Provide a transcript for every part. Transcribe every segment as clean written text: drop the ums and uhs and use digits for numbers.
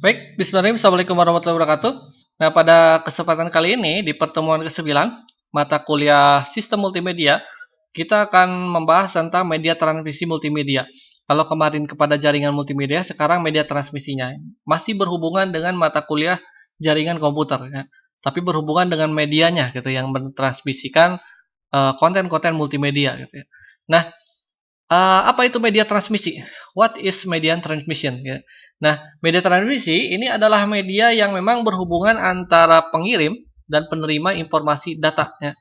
Baik, bismillahirrahmanirrahim. Assalamualaikum warahmatullahi wabarakatuh. Nah, pada kesempatan kali ini, di pertemuan ke-9, mata kuliah Sistem Multimedia, kita akan membahas tentang media transmisi multimedia. Kalau kemarin kepada jaringan multimedia, sekarang media transmisinya. Masih berhubungan dengan mata kuliah jaringan komputer, ya. Tapi berhubungan dengan medianya, gitu, yang mentransmisikan konten-konten multimedia, gitu ya. Nah, apa itu media transmisi? What is media transmission? Ya. Nah, media transmisi ini adalah media yang memang berhubungan antara pengirim dan penerima informasi data. Ya.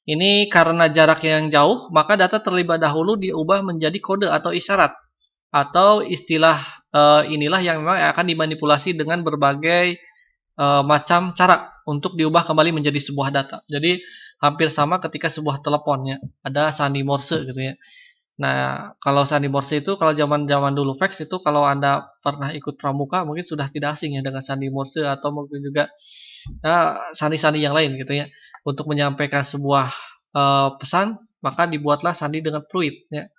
Ini karena jarak yang jauh, maka data terlebih dahulu diubah menjadi kode atau isyarat. Atau istilah inilah yang memang akan dimanipulasi dengan berbagai macam cara untuk diubah kembali menjadi sebuah data. Jadi, hampir sama ketika sebuah teleponnya. Ada sandi Morse gitu ya. Nah, kalau sandi Morse itu kalau zaman-zaman dulu fax itu kalau Anda pernah ikut pramuka mungkin sudah tidak asing ya dengan sandi Morse atau mungkin juga sandi-sandi yang lain gitu ya. Untuk menyampaikan sebuah pesan, maka dibuatlah sandi dengan fluid ya.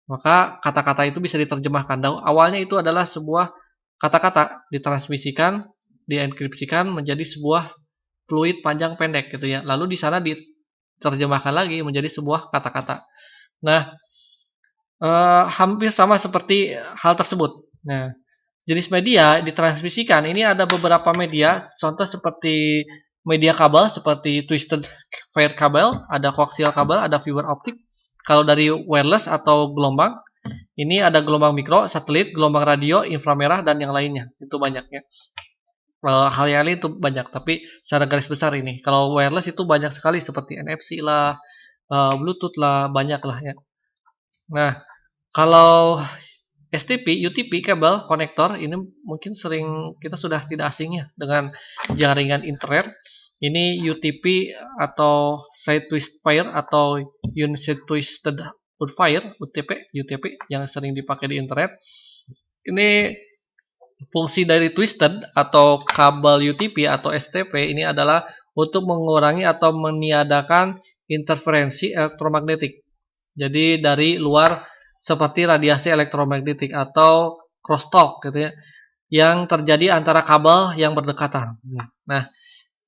Maka kata-kata itu bisa diterjemahkan. Awalnya itu adalah sebuah kata-kata ditransmisikan, dienkripsikan menjadi sebuah fluid panjang pendek gitu ya. Lalu di sana diterjemahkan lagi menjadi sebuah kata-kata. Nah, hampir sama seperti hal tersebut. Nah, jenis media ditransmisikan ini ada beberapa media, contoh seperti media kabel seperti twisted pair kabel, ada koaksial kabel, ada fiber optik. Kalau dari wireless atau gelombang, ini ada gelombang mikro, satelit, gelombang radio, inframerah dan yang lainnya. Itu banyaknya. Hal yang lain itu banyak, tapi secara garis besar ini. Kalau wireless itu banyak sekali seperti NFC lah, Bluetooth lah, banyak lah ya. Nah, kalau STP, UTP kabel konektor ini mungkin sering kita sudah tidak asing ya dengan jaringan internet. Ini UTP atau side twist pair atau unit twisted pair UTP yang sering dipakai di internet. Ini fungsi dari twisted atau kabel UTP atau STP ini adalah untuk mengurangi atau meniadakan interferensi elektromagnetik. Jadi dari luar seperti radiasi elektromagnetik atau crosstalk gitu ya, yang terjadi antara kabel yang berdekatan. Nah,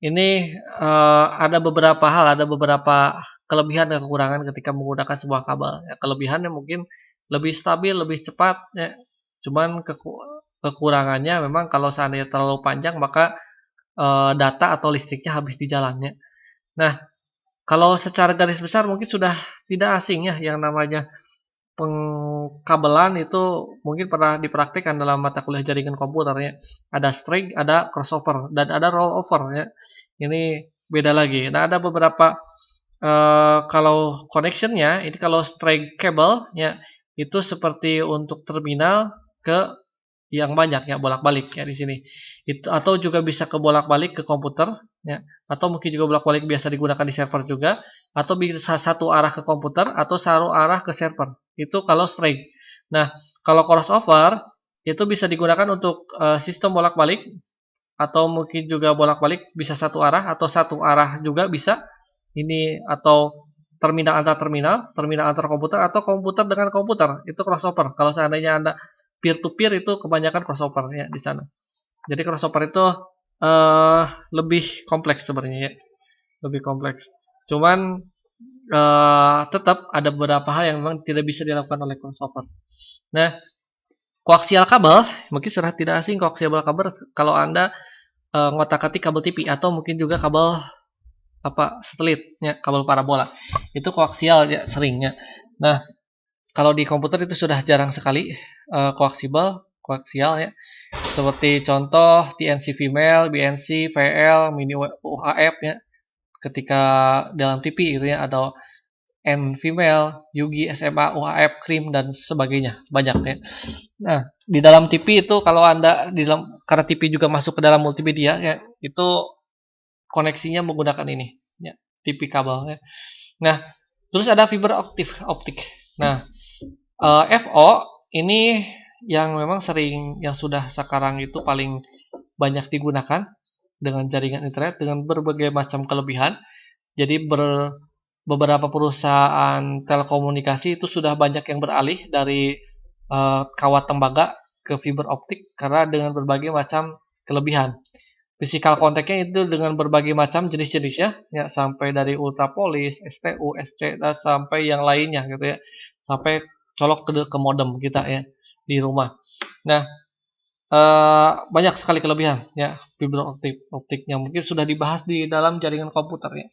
ini ada beberapa hal, ada beberapa kelebihan dan kekurangan ketika menggunakan sebuah kabel. Ya, kelebihannya mungkin lebih stabil, lebih cepat. Ya. Cuman kekurangannya memang kalau seandainya terlalu panjang maka data atau listriknya habis di jalannya. Nah, kalau secara garis besar mungkin sudah tidak asing ya yang namanya pengkabelan itu mungkin pernah dipraktikkan dalam mata kuliah jaringan komputer ya. Ada string, ada crossover, dan ada rollover ya. Ini beda lagi. Nah, ada beberapa kalau connectionnya, ini kalau string cable ya itu seperti untuk terminal ke yang banyak ya bolak-balik ya di sini. Itu atau juga bisa ke bolak-balik ke komputer ya, atau mungkin juga bolak-balik biasa digunakan di server juga, atau bisa satu arah ke komputer atau satu arah ke server. Itu kalau string. Nah, kalau crossover itu bisa digunakan untuk sistem bolak-balik atau mungkin juga bolak-balik bisa satu arah atau satu arah juga bisa. Ini atau terminal antar terminal, terminal antar komputer atau komputer dengan komputer. Itu crossover. Kalau seandainya Anda peer to peer itu kebanyakan crossover ya di sana. Jadi crossover itu lebih kompleks sebenarnya ya. Lebih kompleks. Cuman tetap ada beberapa hal yang memang tidak bisa dilakukan oleh crossover. Nah, koaksial kabel mungkin sudah tidak asing. Koaksial kabel kalau Anda ngotak-atik kabel TV atau mungkin juga kabel satelit ya, kabel parabola. Itu koaksial ya seringnya. Nah, kalau di komputer itu sudah jarang sekali koaksial ya. Seperti contoh TNC female, BNC, VL, mini UHF ya. Ketika dalam TV itu ya ada N female, Yugi, SMA, UHF, Krim dan sebagainya, banyak ya. Nah, di dalam TV itu kalau Anda karena TV juga masuk ke dalam multimedia ya, itu koneksinya menggunakan ini ya, TV kabel ya. Nah, terus ada fiber optik. Nah, FO ini yang memang sering yang sudah sekarang itu paling banyak digunakan dengan jaringan internet dengan berbagai macam kelebihan. Jadi beberapa perusahaan telekomunikasi itu sudah banyak yang beralih dari kawat tembaga ke fiber optik karena dengan berbagai macam kelebihan. Physical contact-nya itu dengan berbagai macam jenis-jenisnya, ya sampai dari ultrapolis, STU, SC, dan sampai yang lainnya gitu ya, sampai colok ke modem kita ya di rumah. Nah, banyak sekali kelebihan ya fiber optiknya, mungkin sudah dibahas di dalam jaringan komputer ya.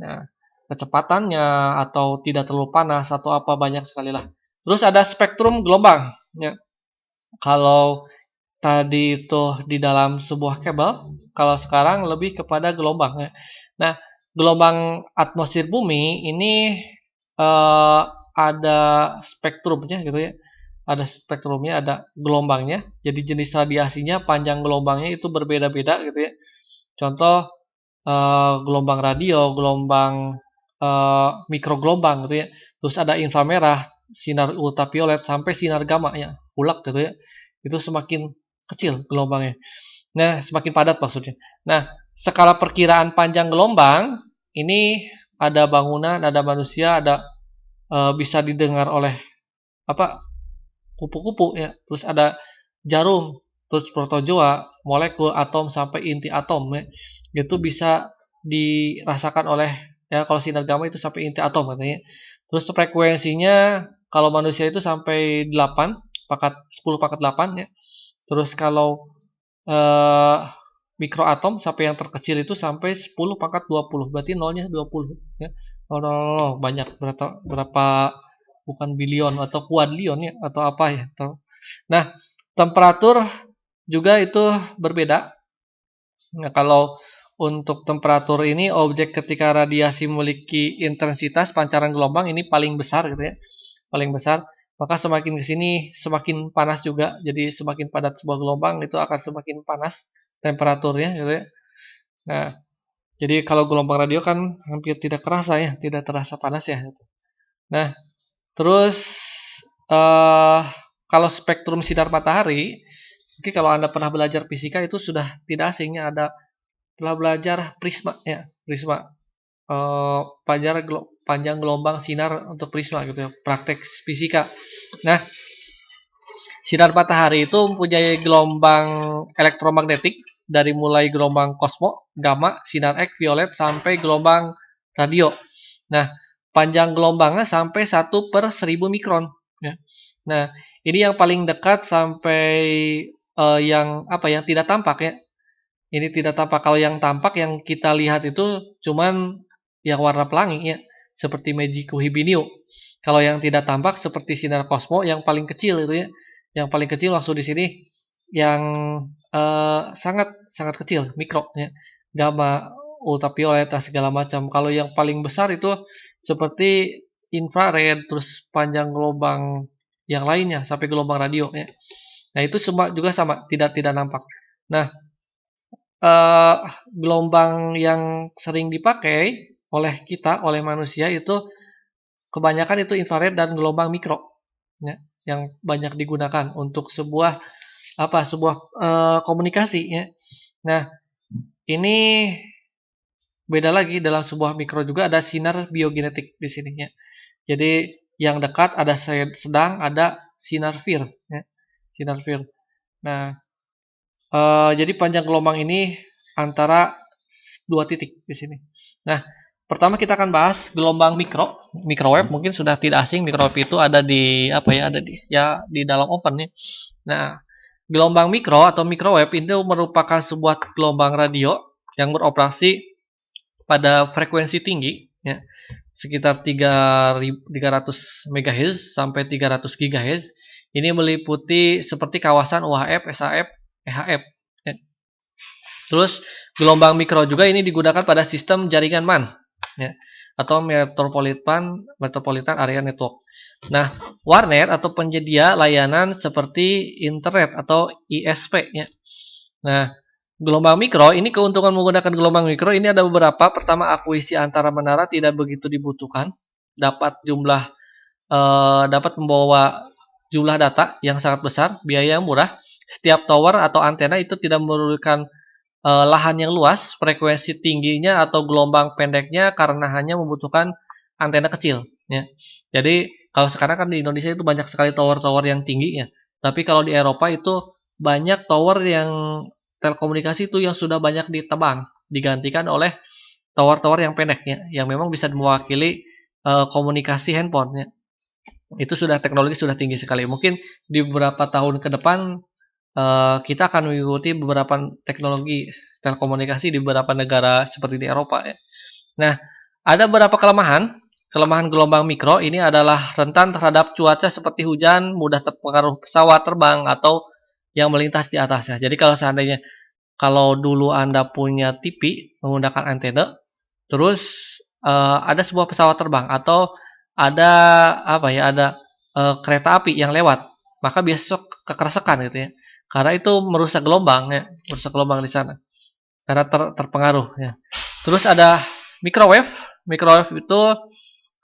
Nah, kecepatannya atau tidak terlalu panas atau apa banyak sekali lah. Terus ada spektrum gelombang ya. Kalau tadi itu di dalam sebuah kabel, kalau sekarang lebih kepada gelombang ya. Nah, gelombang atmosfer bumi ini ada spektrumnya gitu ya. Ada spektrumnya, ada gelombangnya. Jadi jenis radiasinya, panjang gelombangnya itu berbeda-beda gitu ya. Contoh gelombang radio, gelombang mikrogelombang gitu ya. Terus ada inframerah, sinar ultraviolet sampai sinar gamma ya, ulak gitu ya. Itu semakin kecil gelombangnya. Nah, semakin padat maksudnya. Nah, skala perkiraan panjang gelombang ini ada bangunan, ada manusia, ada bisa didengar oleh apa kupu-kupu ya. Terus ada jarum, terus protozoa, molekul, atom sampai inti atom ya. Itu bisa dirasakan oleh ya kalau sinar gamma itu sampai inti atom katanya. Terus frekuensinya kalau manusia itu sampai 8 10 pangkat 8 ya. Terus kalau mikroatom sampai yang terkecil itu sampai 10 pangkat 20. Berarti nolnya 20 ya. Oh, banyak berapa bukan bilion atau kuadlion ya atau apa ya. Nah, temperatur juga itu berbeda. Nah, kalau untuk temperatur ini objek ketika radiasi memiliki intensitas pancaran gelombang ini paling besar gitu ya. Paling besar. Maka semakin ke sini semakin panas juga. Jadi semakin padat sebuah gelombang itu akan semakin panas temperaturnya gitu ya. Nah, jadi kalau gelombang radio kan hampir tidak kerasa ya, tidak terasa panas ya. Nah, terus kalau spektrum sinar matahari, mungkin kalau Anda pernah belajar fisika itu sudah tidak asingnya ada telah belajar prisma ya, prisma. Panjang gelombang sinar untuk prisma gitu ya, praktek fisika. Nah, sinar matahari itu mempunyai gelombang elektromagnetik dari mulai gelombang kosmo, gamma, sinar X, violet sampai gelombang radio. Nah, panjang gelombangnya sampai 1/1000 mikron ya. Nah, ini yang paling dekat sampai yang tidak tampak ya. Ini tidak tampak. Kalau yang tampak yang kita lihat itu cuman yang warna pelangi ya, seperti Magico Hibiniu. Kalau yang tidak tampak seperti sinar kosmo yang paling kecil itu ya. Yang paling kecil maksud di sini yang sangat sangat kecil, mikro ya. Gamma, ultraviolet segala macam. Kalau yang paling besar itu seperti infrared, terus panjang gelombang yang lainnya sampai gelombang radio ya. Nah, itu semua juga sama, tidak nampak. Nah, gelombang yang sering dipakai oleh manusia itu kebanyakan itu infrared dan gelombang mikro ya, yang banyak digunakan untuk sebuah komunikasi ya. Nah, ini beda lagi dalam sebuah mikro juga ada sinar biogenetik di sini ya. Jadi yang dekat ada sedang, ada sinar FIR ya. Sinar FIR. Nah, jadi panjang gelombang ini antara 2 titik di sini. Nah, pertama kita akan bahas gelombang microwave. Mungkin sudah tidak asing, microwave itu ada di di dalam oven nih. Nah, gelombang mikro atau microwave itu merupakan sebuah gelombang radio yang beroperasi pada frekuensi tinggi ya, sekitar 300 MHz sampai 300 GHz. Ini meliputi seperti kawasan UHF, SHF, EHF ya. Terus gelombang mikro juga ini digunakan pada sistem jaringan MAN ya, atau Metropolitan Area Network. Nah, warnet atau penyedia layanan seperti internet atau ISP ya. Nah, gelombang mikro ini keuntungan menggunakan gelombang mikro ini ada beberapa. Pertama, akuisisi antara menara tidak begitu dibutuhkan. Dapat membawa jumlah data yang sangat besar, biaya yang murah. Setiap tower atau antena itu tidak memerlukan lahan yang luas, frekuensi tingginya atau gelombang pendeknya karena hanya membutuhkan antena kecil ya. Jadi kalau sekarang kan di Indonesia itu banyak sekali tower-tower yang tinggi ya. Tapi kalau di Eropa itu banyak tower yang telekomunikasi itu yang sudah banyak ditebang, digantikan oleh tower-tower yang pendek ya, yang memang bisa mewakili komunikasi handphone ya. Itu sudah teknologi sudah tinggi sekali. Mungkin di beberapa tahun ke depan kita akan mengikuti beberapa teknologi telekomunikasi di beberapa negara seperti di Eropa ya. Nah, ada beberapa kelemahan. Kelemahan gelombang mikro ini adalah rentan terhadap cuaca seperti hujan, mudah terpengaruh pesawat terbang atau yang melintas di atasnya. Jadi kalau seandainya kalau dulu Anda punya TV menggunakan antena, terus ada sebuah pesawat terbang atau ada apa ya, ada kereta api yang lewat, maka besok kekersekan gitu ya. Karena itu merusak gelombang ya, merusak gelombang di sana. Karena terpengaruh ya. Terus ada microwave. Microwave itu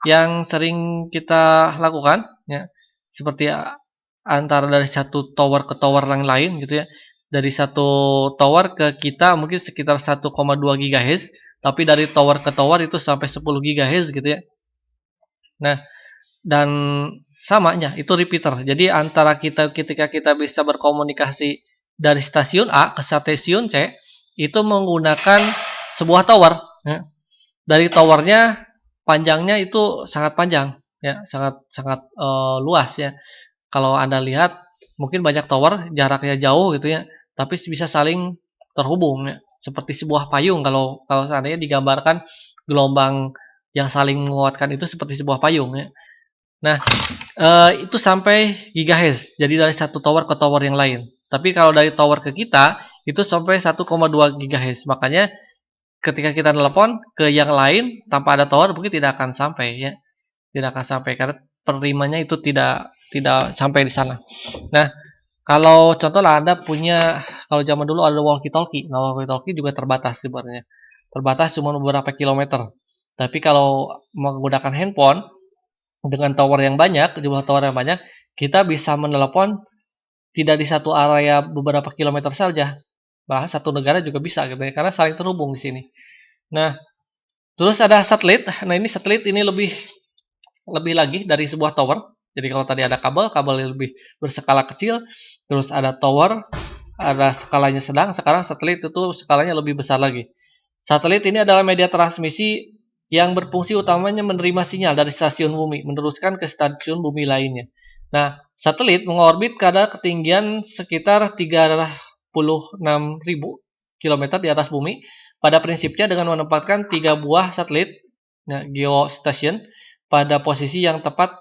yang sering kita lakukan ya, seperti antara dari satu tower ke tower yang lain gitu ya. Dari satu tower ke kita mungkin sekitar 1,2 GHz, tapi dari tower ke tower itu sampai 10 GHz gitu ya. Nah, dan samanya itu repeater. Jadi antara kita ketika kita bisa berkomunikasi dari stasiun A ke stasiun C itu menggunakan sebuah tower ya. Dari towernya panjangnya itu sangat panjang ya, sangat luas ya. Kalau Anda lihat mungkin banyak tower jaraknya jauh gitu ya, tapi bisa saling terhubung ya. Seperti sebuah payung kalau seandainya digambarkan gelombang yang saling menguatkan itu seperti sebuah payung ya. Nah, itu sampai gigahertz. Jadi dari satu tower ke tower yang lain. Tapi kalau dari tower ke kita itu sampai 1,2 GHz. Makanya ketika kita telepon ke yang lain tanpa ada tower mungkin tidak akan sampai ya. Tidak akan sampai karena penerimanya itu tidak sampai di sana. Nah, kalau contohnya Anda punya, kalau zaman dulu ada walkie-talkie. Nah, walkie-talkie juga terbatas sebenarnya. Terbatas cuma beberapa kilometer. Tapi kalau menggunakan handphone dengan tower yang banyak, jumlah tower yang banyak, kita bisa menelepon tidak di satu area beberapa kilometer saja. Bahkan satu negara juga bisa gitu ya, karena saling terhubung di sini. Nah, terus ada satelit. Nah, ini satelit ini lebih lagi dari sebuah tower. Jadi kalau tadi ada kabel yang lebih berskala kecil, terus ada tower, ada skalanya sedang, sekarang satelit itu skalanya lebih besar lagi. Satelit ini adalah media transmisi yang berfungsi utamanya menerima sinyal dari stasiun bumi, meneruskan ke stasiun bumi lainnya. Nah, satelit mengorbit pada ketinggian sekitar 36.000 km di atas bumi. Pada prinsipnya dengan menempatkan 3 buah satelit, nah, geostation, pada posisi yang tepat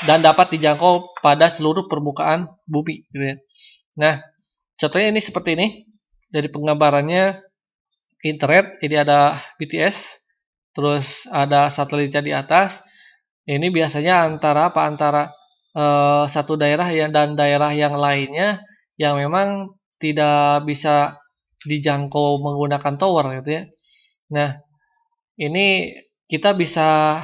dan dapat dijangkau pada seluruh permukaan bumi. Gitu ya. Nah, contohnya ini seperti ini. Dari penggambarannya internet, ini ada BTS, terus ada satelitnya di atas. Ini biasanya antara satu daerah dan daerah yang lainnya yang memang tidak bisa dijangkau menggunakan tower gitu ya. Nah, ini kita bisa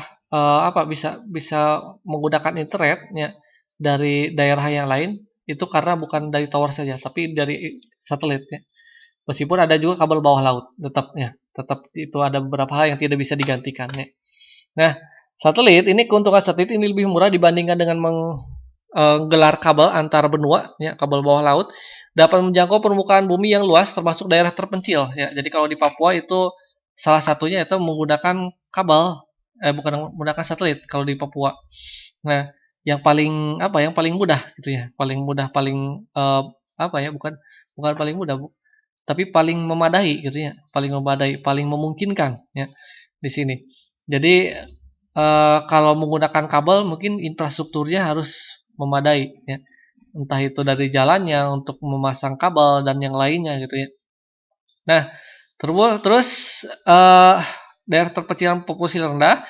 bisa menggunakan internet ya dari daerah yang lain itu karena bukan dari tower saja, tapi dari satelit ya. Meskipun ada juga kabel bawah laut, tetap itu ada beberapa hal yang tidak bisa digantikan ya. Nah, satelit ini keuntungan satelit ini lebih murah dibandingkan dengan menggelar kabel antar benua ya, kabel bawah laut dapat menjangkau permukaan bumi yang luas termasuk daerah terpencil ya. Jadi kalau di Papua itu salah satunya itu menggunakan kabel bukan menggunakan satelit kalau di Papua. Nah, yang paling yang paling mudah gitu ya. Paling mudah bukan paling mudah, Bu, tapi paling memadai gitu ya. Paling memadai, paling memungkinkan ya di sini. Jadi kalau menggunakan kabel mungkin infrastrukturnya harus memadai ya. Entah itu dari jalannya untuk memasang kabel dan yang lainnya gitu ya. Nah, terus daerah terpencil yang populasi rendah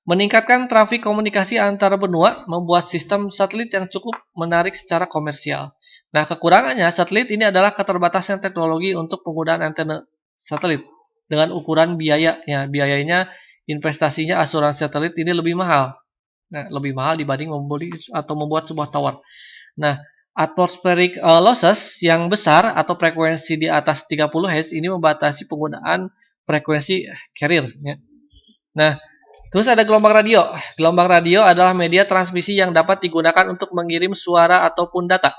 meningkatkan trafik komunikasi antar benua, membuat sistem satelit yang cukup menarik secara komersial. Nah, kekurangannya satelit ini adalah keterbatasan teknologi untuk penggunaan antena satelit dengan ukuran biaya ya, biayanya investasinya asuransi satelit ini lebih mahal. Nah, lebih mahal dibanding membeli atau membuat sebuah tower. Nah, atmospheric losses yang besar atau frekuensi di atas 30 Hz ini membatasi penggunaan frekuensi carrier ya. Nah, terus ada gelombang radio. Gelombang radio adalah media transmisi yang dapat digunakan untuk mengirim suara ataupun data.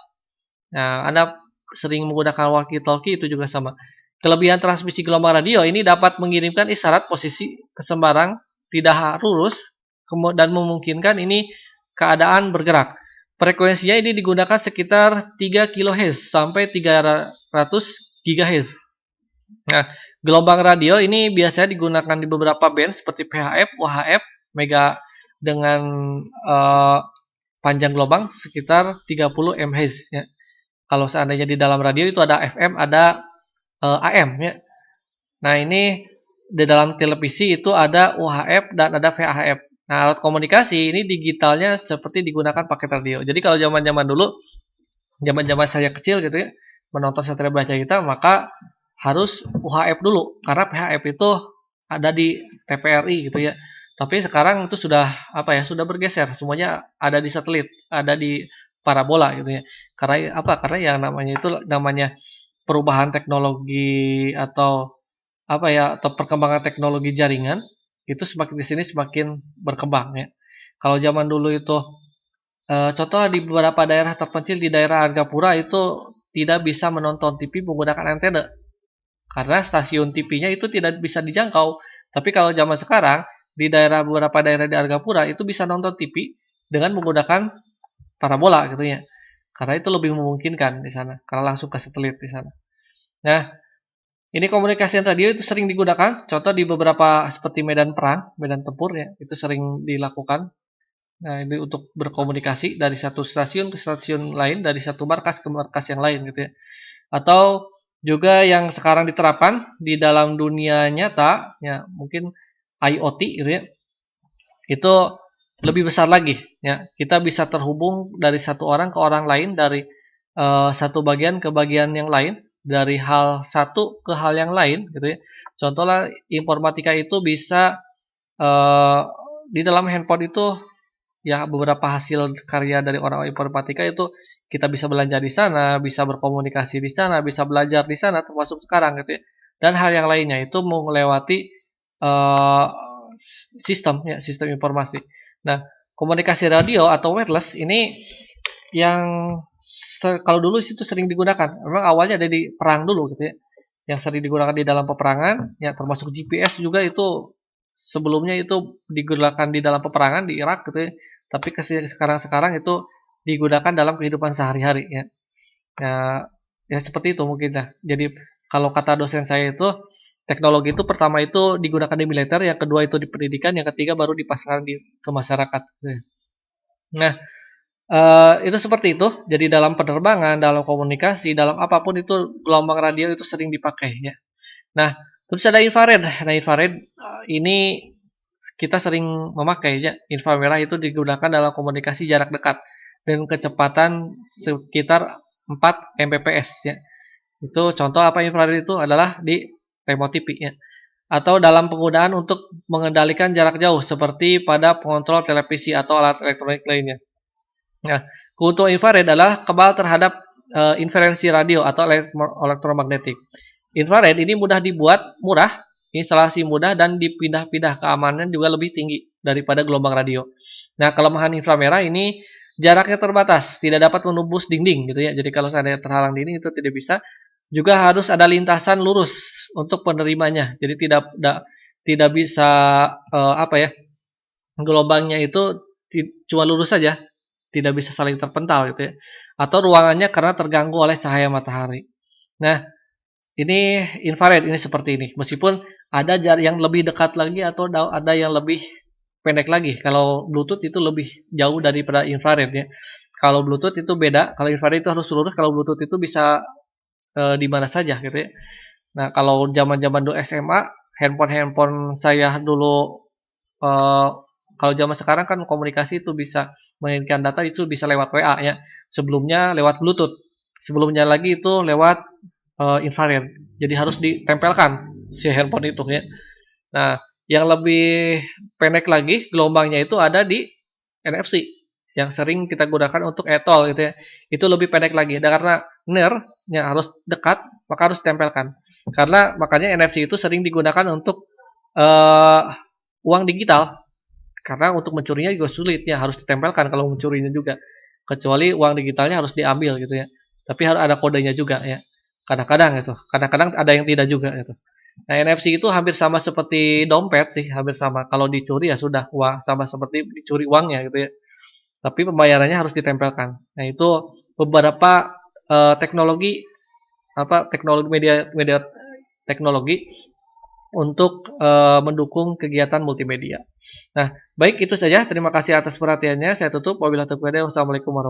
Nah, Anda sering menggunakan walkie-talkie itu juga sama. Kelebihan transmisi gelombang radio ini dapat mengirimkan isyarat posisi ke sembarang, tidak lurus, dan memungkinkan ini keadaan bergerak. Frekuensinya ini digunakan sekitar 3 kHz sampai 300 GHz. Nah, gelombang radio ini biasanya digunakan di beberapa band seperti PHF, UHF, mega dengan panjang gelombang sekitar 30 MHz ya. Kalau seandainya di dalam radio itu ada FM, ada AM ya. Nah, ini di dalam televisi itu ada UHF dan ada VHF. Nah, alat komunikasi ini digitalnya seperti digunakan paket radio. Jadi kalau zaman-zaman dulu, zaman-zaman saya kecil gitu ya, menonton Satria Baja Kita, maka harus UHF dulu karena PHF itu ada di TVRI gitu ya. Tapi sekarang itu sudah sudah bergeser, semuanya ada di satelit, ada di parabola gitu ya. Karena Karena yang namanya perubahan teknologi atau atau perkembangan teknologi jaringan itu semakin di sini semakin berkembang ya. Kalau zaman dulu itu contoh di beberapa daerah terpencil di daerah Argapura itu tidak bisa menonton TV menggunakan antena. Karena stasiun TV-nya itu tidak bisa dijangkau. Tapi kalau zaman sekarang di beberapa daerah di Argapura itu bisa nonton TV dengan menggunakan parabola gitu ya. Karena itu lebih memungkinkan di sana, karena langsung ke satelit di sana. Nah, ini komunikasi radio itu sering digunakan. Contoh di beberapa seperti medan perang, medan tempur ya, itu sering dilakukan. Nah, ini untuk berkomunikasi dari satu stasiun ke stasiun lain, dari satu markas ke markas yang lain gitu ya. Atau juga yang sekarang diterapkan di dalam dunia nyata, ya mungkin IoT gitu ya, itu lebih besar lagi. Ya, kita bisa terhubung dari satu orang ke orang lain, dari satu bagian ke bagian yang lain, dari hal satu ke hal yang lain, gitu ya. Contohnya informatika itu bisa di dalam handphone itu ya beberapa hasil karya dari orang informatika itu kita bisa belajar di sana, bisa berkomunikasi di sana, bisa belajar di sana, termasuk sekarang gitu ya. Dan hal yang lainnya itu melewati sistem informasi. Nah, komunikasi radio atau wireless ini yang kalau dulu itu sering digunakan. Memang awalnya ada di perang dulu gitu ya. Yang sering digunakan di dalam peperangan, ya termasuk GPS juga itu sebelumnya itu digunakan di dalam peperangan di Irak gitu ya. Tapi sekarang itu digunakan dalam kehidupan sehari-hari ya. Nah, ya seperti itu mungkin lah. Jadi kalau kata dosen saya itu teknologi itu pertama itu digunakan di militer, yang kedua itu di pendidikan, yang ketiga baru dipasarkan ke masyarakat. Nah, itu seperti itu. Jadi dalam penerbangan, dalam komunikasi, dalam apapun itu gelombang radio itu sering dipakai ya. Nah, terus ada infrared. Nah, infrared ini kita sering memakai ya. Inframerah itu digunakan dalam komunikasi jarak dekat dengan kecepatan sekitar 4 Mbps ya. Itu contoh infrared itu adalah di remote TV ya. Atau dalam penggunaan untuk mengendalikan jarak jauh seperti pada pengontrol televisi atau alat elektronik lainnya. Nah, keuntungan infrared adalah kebal terhadap interferensi radio atau elektromagnetik. Infrared ini mudah dibuat, murah, instalasi mudah, dan dipindah-pindah, keamanan juga lebih tinggi daripada gelombang radio. Nah, kelemahan inframerah ini jaraknya terbatas, tidak dapat menembus dinding gitu ya. Jadi kalau seandainya terhalang dinding itu tidak bisa. Juga harus ada lintasan lurus untuk penerimanya. Jadi tidak bisa gelombangnya itu cuma lurus saja, tidak bisa saling terpental gitu ya. Atau ruangannya karena terganggu oleh cahaya matahari. Nah, ini infrared ini seperti ini. Meskipun ada yang lebih dekat lagi atau ada yang lebih pendek lagi. Kalau Bluetooth itu lebih jauh daripada infrared ya. Kalau Bluetooth itu beda. Kalau infrared itu harus lurus. Kalau Bluetooth itu bisa di mana saja gitu ya. Nah, kalau zaman-zaman dulu SMA, handphone saya dulu kalau zaman sekarang kan komunikasi itu bisa mengirimkan data itu bisa lewat WA ya. Sebelumnya lewat Bluetooth. Sebelumnya lagi itu lewat infrared. Jadi harus ditempelkan si handphone itu ya. Nah, yang lebih pendek lagi gelombangnya itu ada di NFC yang sering kita gunakan untuk e-toll gitu ya. Itu lebih pendek lagi. Karena NIR-nya harus dekat, maka harus ditempelkan. Karena makanya NFC itu sering digunakan untuk uang digital. Karena untuk mencurinya juga sulit ya, harus ditempelkan kalau mencurinya juga. Kecuali uang digitalnya harus diambil gitu ya. Tapi harus ada kodenya juga ya. Kadang-kadang itu, kadang-kadang ada yang tidak juga itu. Nah, NFC itu hampir sama seperti dompet sih, hampir sama. Kalau dicuri ya sudah uang, sama seperti dicuri uangnya gitu ya. Tapi pembayarannya harus ditempelkan. Nah, itu beberapa teknologi teknologi media teknologi untuk mendukung kegiatan multimedia. Nah, baik itu saja. Terima kasih atas perhatiannya. Saya tutup. Wabillahi taufiq. Wassalamualaikum warahmatullahi wabarakatuh.